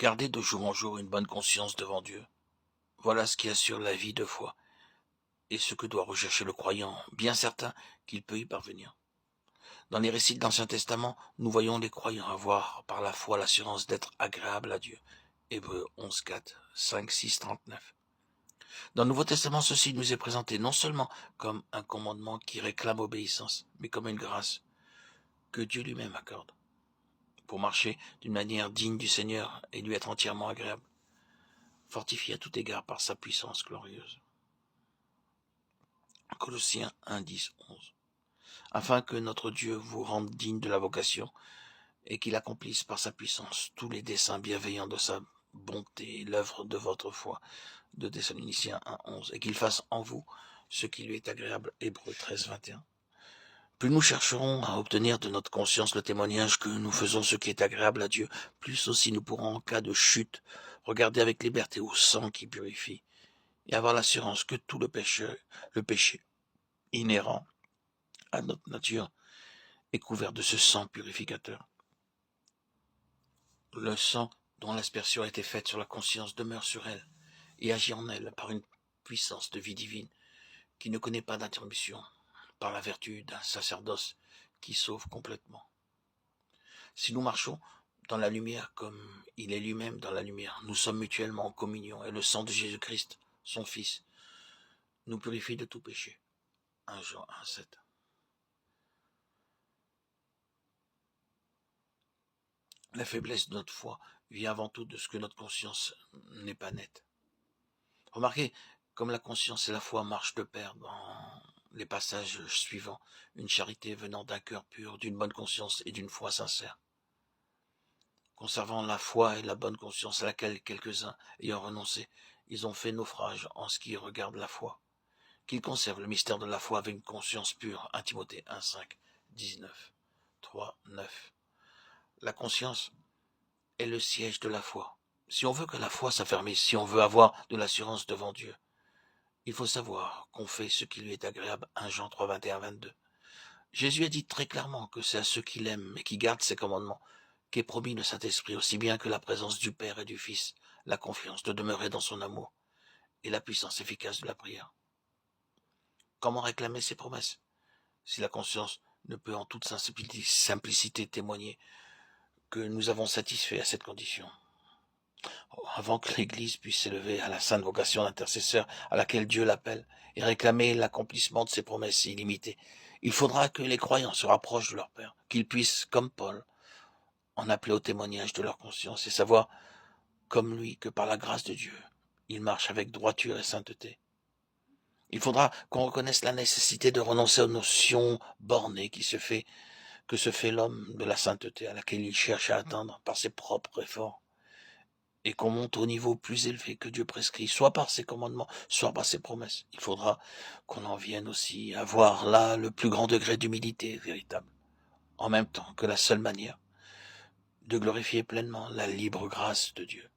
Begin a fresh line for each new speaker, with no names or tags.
Garder de jour en jour une bonne conscience devant Dieu, voilà ce qui assure la vie de foi, et ce que doit rechercher le croyant, bien certain qu'il peut y parvenir. Dans les récits de l'Ancien Testament, nous voyons les croyants avoir par la foi l'assurance d'être agréables à Dieu. Hébreux 11, 4, 5, 6, 39. Dans le Nouveau Testament, ceci nous est présenté non seulement comme un commandement qui réclame obéissance, mais comme une grâce que Dieu lui-même accorde, pour marcher d'une manière digne du Seigneur et lui être entièrement agréable, fortifié à tout égard par sa puissance glorieuse. Colossiens 1, 10, 11. Afin que notre Dieu vous rende digne de la vocation et qu'il accomplisse par sa puissance tous les desseins bienveillants de sa bonté et l'œuvre de votre foi, de Thessaloniciens 1, 11, et qu'il fasse en vous ce qui lui est agréable, Hébreux 13, 21. Plus nous chercherons à obtenir de notre conscience le témoignage que nous faisons ce qui est agréable à Dieu, plus aussi nous pourrons, en cas de chute, regarder avec liberté au sang qui purifie, et avoir l'assurance que tout le péché inhérent à notre nature est couvert de ce sang purificateur. Le sang dont l'aspersion a été faite sur la conscience demeure sur elle et agit en elle par une puissance de vie divine qui ne connaît pas d'interruption, par la vertu d'un sacerdoce qui sauve complètement. Si nous marchons dans la lumière comme il est lui-même dans la lumière, nous sommes mutuellement en communion et le sang de Jésus-Christ, son Fils, nous purifie de tout péché. 1 Jean 1, 7. La faiblesse de notre foi vient avant tout de ce que notre conscience n'est pas nette. Remarquez comme la conscience et la foi marchent de pair dans les passages suivants, une charité venant d'un cœur pur, d'une bonne conscience et d'une foi sincère. Conservant la foi et la bonne conscience à laquelle quelques-uns ayant renoncé, ils ont fait naufrage en ce qui regarde la foi. Qu'ils conservent le mystère de la foi avec une conscience pure. 1 Timothée 1, 5, 19, 3, 9. La conscience est le siège de la foi. Si on veut que la foi s'affermisse, si on veut avoir de l'assurance devant Dieu, il faut savoir qu'on fait ce qui lui est agréable. 1 Jean 3, 21, 22. Jésus a dit très clairement que c'est à ceux qui l'aiment et qui gardent ses commandements qu'est promis le Saint-Esprit, aussi bien que la présence du Père et du Fils, la confiance de demeurer dans son amour et la puissance efficace de la prière. Comment réclamer ces promesses si la conscience ne peut en toute simplicité témoigner que nous avons satisfait à cette condition? Avant que l'Église puisse s'élever à la sainte vocation d'intercesseur à laquelle Dieu l'appelle et réclamer l'accomplissement de ses promesses illimitées, il faudra que les croyants se rapprochent de leur Père, qu'ils puissent, comme Paul, en appeler au témoignage de leur conscience et savoir, comme lui, que par la grâce de Dieu, ils marchent avec droiture et sainteté. Il faudra qu'on reconnaisse la nécessité de renoncer aux notions bornées que se fait l'homme de la sainteté à laquelle il cherche à atteindre par ses propres efforts, et qu'on monte au niveau plus élevé que Dieu prescrit, soit par ses commandements, soit par ses promesses. Il faudra qu'on en vienne aussi à voir là le plus grand degré d'humilité véritable, en même temps que la seule manière de glorifier pleinement la libre grâce de Dieu.